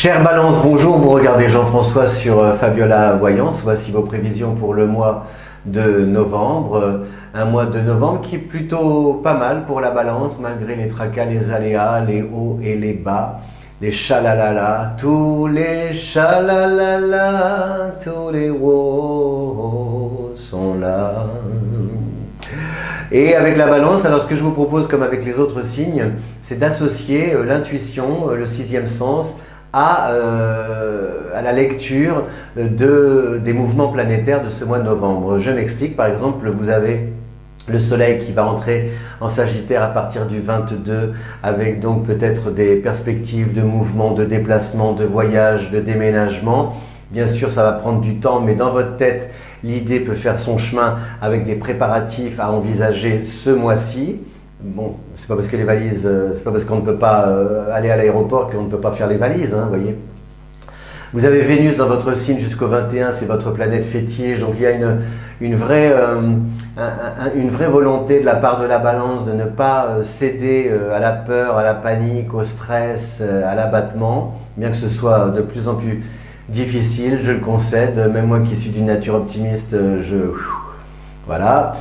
Chère Balance, bonjour, vous regardez Jean-François sur Fabiola Voyance. Voici vos prévisions pour le mois de novembre. Un mois de novembre qui est plutôt pas mal pour la Balance, malgré les tracas, les aléas, les hauts et les bas, les chalalala, tous les chalalala, tous les woah sont là. Et avec la Balance, alors ce que je vous propose, comme avec les autres signes, c'est d'associer l'intuition, le sixième sens, à la lecture des mouvements planétaires de ce mois de novembre. Je m'explique, par exemple, vous avez le soleil qui va entrer en Sagittaire à partir du 22, avec donc peut-être des perspectives de mouvement, de déplacement, de voyage, de déménagement. Bien sûr, ça va prendre du temps, mais dans votre tête, l'idée peut faire son chemin avec des préparatifs à envisager ce mois-ci. Bon, c'est pas parce que les valises, c'est pas parce qu'on ne peut pas aller à l'aéroport qu'on ne peut pas faire les valises, hein, voyez. Vous avez Vénus dans votre signe jusqu'au 21, c'est votre planète fétiche, donc il y a une vraie volonté de la part de la Balance de ne pas céder à la peur, à la panique, au stress, à l'abattement, bien que ce soit de plus en plus difficile, je le concède, même moi qui suis d'une nature optimiste, voilà.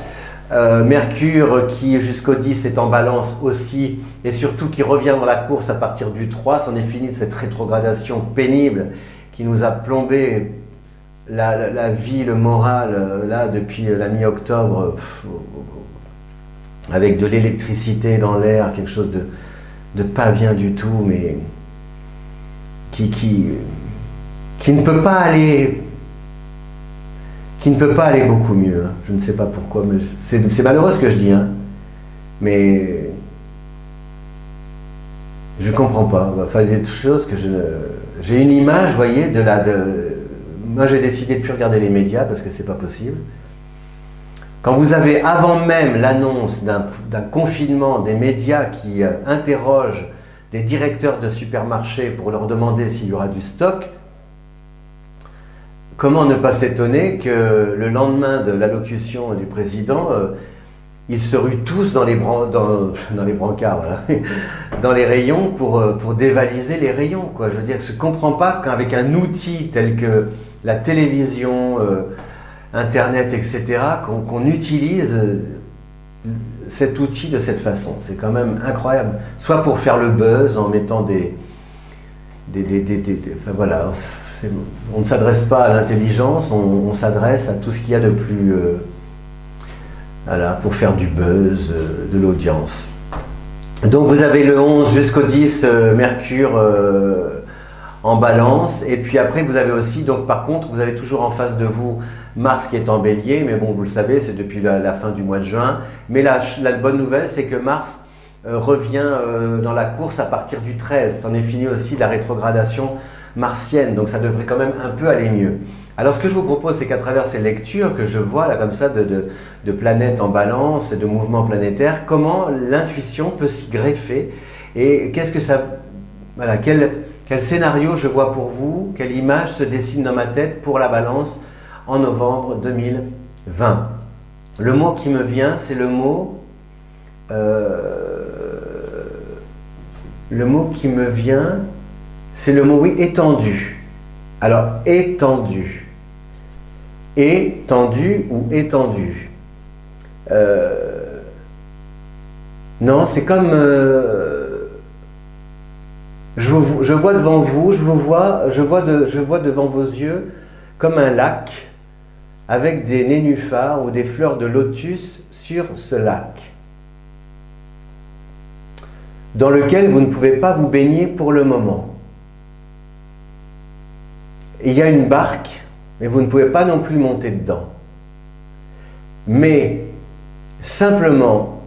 Mercure qui jusqu'au 10 est en Balance aussi, et surtout qui revient dans la course à partir du 3, c'en est fini de cette rétrogradation pénible qui nous a plombé la vie, le moral, là depuis la mi-octobre, avec de l'électricité dans l'air, quelque chose de pas bien du tout, mais qui ne peut pas aller... qui ne peut pas aller beaucoup mieux. Hein. Je ne sais pas pourquoi, mais c'est malheureux ce que je dis, hein. Mais je ne comprends pas. Enfin, il y a des choses que j'ai une image, vous voyez, moi j'ai décidé de ne plus regarder les médias parce que c'est pas possible. Quand vous avez avant même l'annonce d'un confinement, des médias qui interrogent des directeurs de supermarchés pour leur demander s'il y aura du stock, comment ne pas s'étonner que le lendemain de l'allocution du président, ils se ruent tous dans les brancards, voilà, dans les rayons pour dévaliser les rayons, quoi. Je veux dire, je ne comprends pas qu'avec un outil tel que la télévision, Internet, etc., qu'on utilise cet outil de cette façon. C'est quand même incroyable. Soit pour faire le buzz en mettant enfin, voilà. On ne s'adresse pas à l'intelligence, on s'adresse à tout ce qu'il y a de plus... voilà, pour faire du buzz, de l'audience. Donc vous avez le 11 jusqu'au 10, Mercure en Balance. Et puis après, vous avez aussi, donc par contre, vous avez toujours en face de vous Mars qui est en Bélier. Mais bon, vous le savez, c'est depuis la fin du mois de juin. Mais la bonne nouvelle, c'est que Mars revient dans la course à partir du 13. C'en est fini aussi la rétrogradation martienne, donc ça devrait quand même un peu aller mieux. Alors ce que je vous propose, c'est qu'à travers ces lectures que je vois là comme ça de planètes en Balance et de mouvements planétaires, comment l'intuition peut s'y greffer et qu'est-ce que ça... Voilà, quel scénario je vois pour vous, quelle image se dessine dans ma tête pour la Balance en novembre 2020. Le mot qui me vient, c'est le mot... le mot qui me vient... c'est le mot, oui, étendu. Alors, étendu. Étendu ou étendu. Non, c'est comme... je vois devant vous, je vois devant vos yeux comme un lac avec des nénuphars ou des fleurs de lotus sur ce lac, dans lequel vous ne pouvez pas vous baigner pour le moment. Il y a une barque, mais vous ne pouvez pas non plus monter dedans. Mais simplement,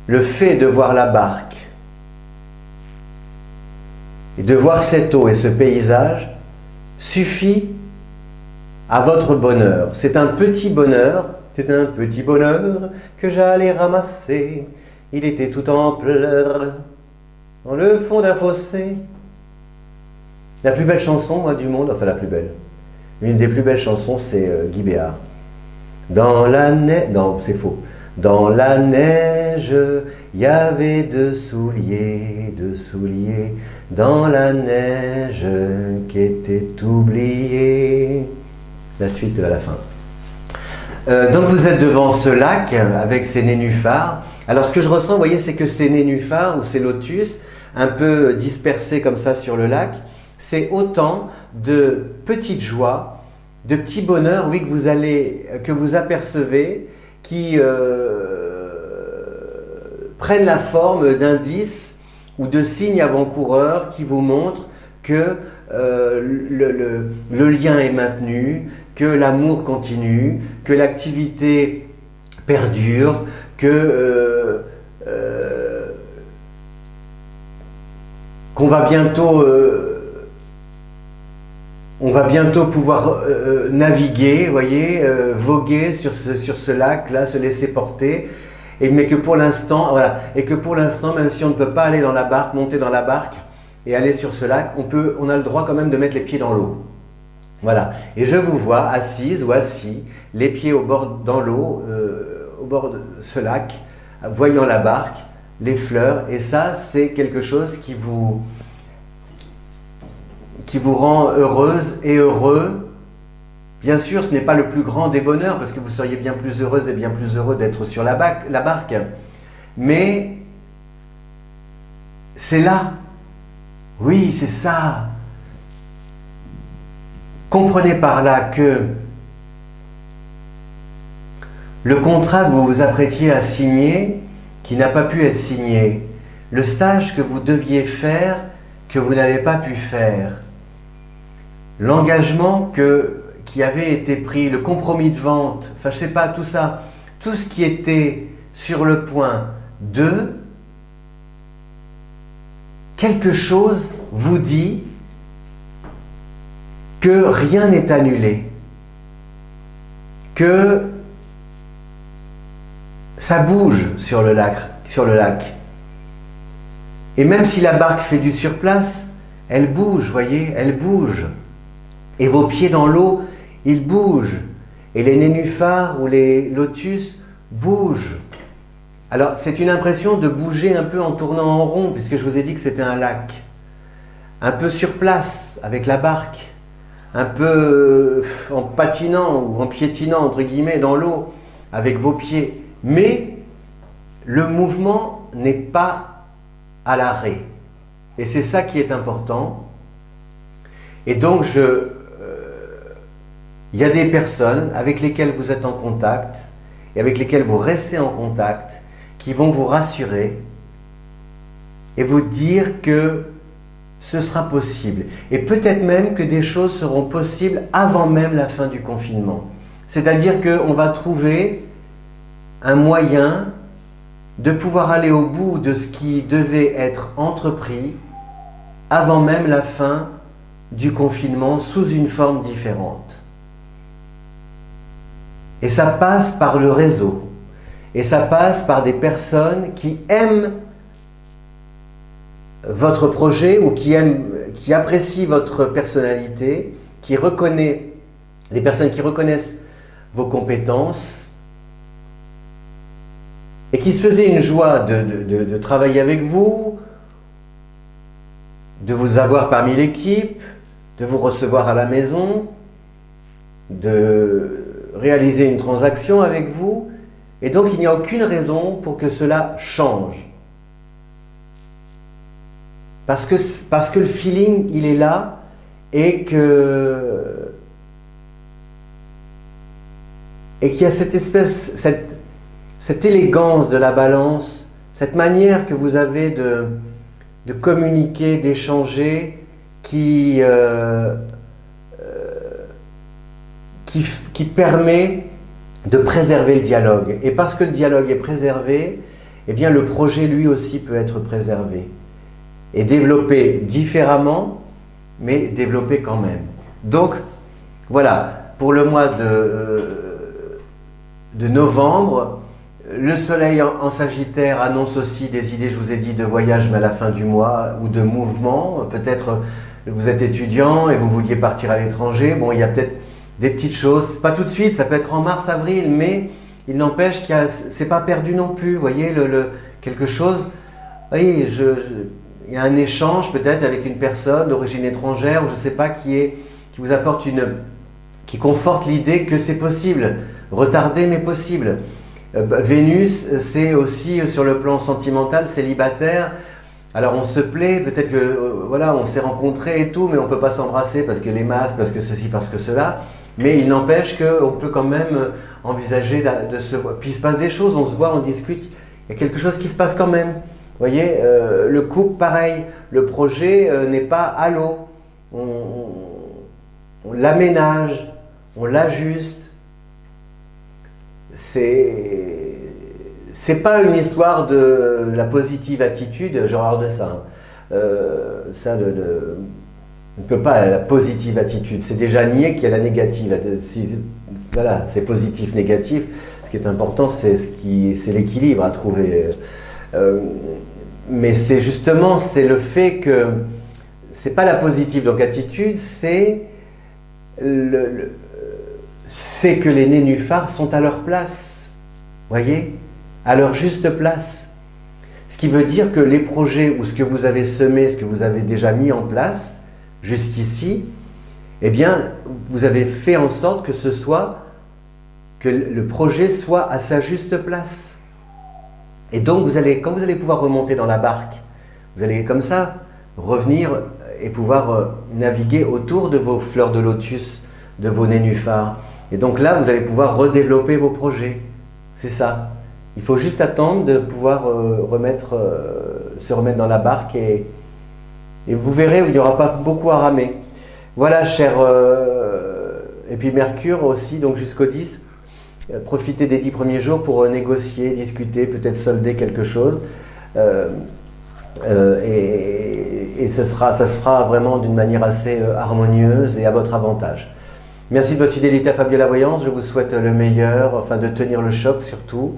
le fait de voir la barque et de voir cette eau et ce paysage suffit à votre bonheur. C'est un petit bonheur que j'allais ramasser. Il était tout en pleurs dans le fond d'un fossé. La plus belle chanson, moi, du monde, enfin la plus belle, une des plus belles chansons, c'est Guy Béard. Dans la neige, non, c'est faux. Dans la neige, il y avait deux souliers, dans la neige qui était oubliée. La suite à la fin. Donc vous êtes devant ce lac avec ces nénuphars. Alors ce que je ressens, vous voyez, c'est que ces nénuphars ou ces lotus, un peu dispersés comme ça sur le lac, c'est autant de petites joies, de petits bonheurs, oui, que vous apercevez, qui prennent la forme d'indices ou de signes avant-coureurs qui vous montrent que le lien est maintenu, que l'amour continue, que l'activité perdure, qu'on va bientôt on va bientôt pouvoir naviguer, voyez, voguer sur ce lac-là, se laisser porter, mais que pour l'instant, voilà, et que pour l'instant, même si on ne peut pas aller dans la barque, monter dans la barque et aller sur ce lac, on a le droit quand même de mettre les pieds dans l'eau. Voilà. Et je vous vois assise ou assis, les pieds dans l'eau, au bord de ce lac, voyant la barque, les fleurs, et ça, c'est quelque chose qui vous rend heureuse et heureux. Bien sûr, ce n'est pas le plus grand des bonheurs, parce que vous seriez bien plus heureuse et bien plus heureux d'être sur la barque. Mais c'est là. Oui, c'est ça. Comprenez par là que le contrat que vous vous apprêtiez à signer, qui n'a pas pu être signé, le stage que vous deviez faire, que vous n'avez pas pu faire, l'engagement qui avait été pris, le compromis de vente, enfin je ne sais pas, tout ça, tout ce qui était sur le point de, quelque chose vous dit que rien n'est annulé, que ça bouge sur le lac. Et même si la barque fait du surplace, elle bouge, voyez, elle bouge. Et vos pieds dans l'eau, ils bougent. Et les nénuphars ou les lotus bougent. Alors, c'est une impression de bouger un peu en tournant en rond, puisque je vous ai dit que c'était un lac. Un peu sur place, avec la barque. Un peu en patinant ou en piétinant, entre guillemets, dans l'eau, avec vos pieds. Mais le mouvement n'est pas à l'arrêt. Et c'est ça qui est important. Et donc, il y a des personnes avec lesquelles vous êtes en contact et avec lesquelles vous restez en contact qui vont vous rassurer et vous dire que ce sera possible. Et peut-être même que des choses seront possibles avant même la fin du confinement. C'est-à-dire qu'on va trouver un moyen de pouvoir aller au bout de ce qui devait être entrepris avant même la fin du confinement sous une forme différente. Et ça passe par le réseau. Et ça passe par des personnes qui aiment votre projet ou qui apprécient votre personnalité, des personnes qui reconnaissent vos compétences et qui se faisaient une joie de travailler avec vous, de vous avoir parmi l'équipe, de vous recevoir à la maison, de réaliser une transaction avec vous. Et donc, il n'y a aucune raison pour que cela change. Parce que le feeling, il est là et qu'il y a cette espèce, cette élégance de la balance, cette manière que vous avez de communiquer, d'échanger, qui permet de préserver le dialogue. Et parce que le dialogue est préservé, eh bien le projet lui aussi peut être préservé. Et développé différemment, mais développé quand même. Donc, voilà, pour le mois de novembre, le soleil en Sagittaire annonce aussi des idées, je vous ai dit, de voyage, mais à la fin du mois, ou de mouvement. Peut-être vous êtes étudiant et vous vouliez partir à l'étranger. Bon, il y a peut-être des petites choses, pas tout de suite, ça peut être en mars, avril, mais il n'empêche qu'il y a, c'est pas perdu non plus, vous voyez, quelque chose, oui, il y a un échange peut-être avec une personne d'origine étrangère, ou je ne sais pas, qui vous apporte qui conforte l'idée que c'est possible, retardé mais possible. Vénus, c'est aussi sur le plan sentimental, célibataire. Alors on se plaît, peut-être que voilà, on s'est rencontrés et tout, mais on ne peut pas s'embrasser parce que les masques, parce que ceci, parce que cela. Mais il n'empêche qu'on peut quand même envisager de se voir. Puis il se passe des choses, on se voit, on discute, il y a quelque chose qui se passe quand même. Vous voyez, le couple, pareil, le projet n'est pas à l'eau. On l'aménage, on l'ajuste. C'est pas une histoire de la positive attitude, j'ai horreur de ça. Ça, on ne peut pas, la positive attitude, c'est déjà nier qu'il y a la négative. Voilà, c'est positif, négatif. Ce qui est important, c'est l'équilibre à trouver. Mais c'est justement, c'est le fait que c'est pas la positive, donc attitude, c'est que les nénuphars sont à leur place, voyez, à leur juste place. Ce qui veut dire que les projets ou ce que vous avez semé, ce que vous avez déjà mis en place jusqu'ici, eh bien, vous avez fait en sorte que le projet soit à sa juste place. Et donc, quand vous allez pouvoir remonter dans la barque, vous allez comme ça revenir et pouvoir naviguer autour de vos fleurs de lotus, de vos nénuphars. Et donc là, vous allez pouvoir redévelopper vos projets. C'est ça. Il faut juste attendre de pouvoir se remettre dans la barque et vous verrez où il n'y aura pas beaucoup à ramer. Voilà, cher... et puis Mercure aussi, donc jusqu'au 10. Profitez des 10 premiers jours pour négocier, discuter, peut-être solder quelque chose. Et ça se fera vraiment d'une manière assez harmonieuse et à votre avantage. Merci de votre fidélité à Fabiola Voyance. Je vous souhaite le meilleur, enfin de tenir le choc surtout,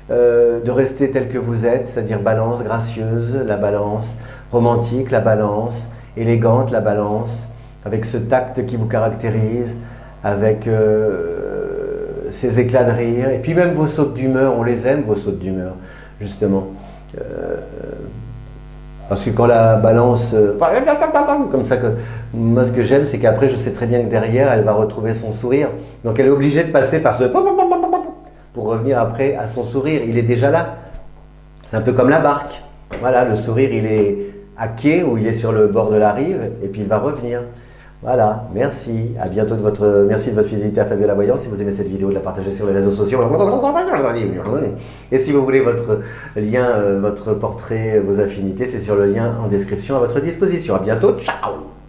de rester tel que vous êtes, c'est-à-dire balance gracieuse, la balance romantique, la balance élégante, la balance, avec ce tact qui vous caractérise, avec ces éclats de rire, et puis même vos sautes d'humeur, on les aime vos sautes d'humeur, justement. Parce que quand la balance, comme ça, moi ce que j'aime, c'est qu'après je sais très bien que derrière, elle va retrouver son sourire. Donc elle est obligée de passer par ce pour revenir après à son sourire. Il est déjà là. C'est un peu comme la barque. Voilà, le sourire, il est à quai ou il est sur le bord de la rive, et puis il va revenir. Voilà, merci. À bientôt merci de votre fidélité à Fabiola Voyance. Si vous aimez cette vidéo, de la partager sur les réseaux sociaux. Et si vous voulez votre lien, votre portrait, vos affinités, c'est sur le lien en description à votre disposition. À bientôt, ciao!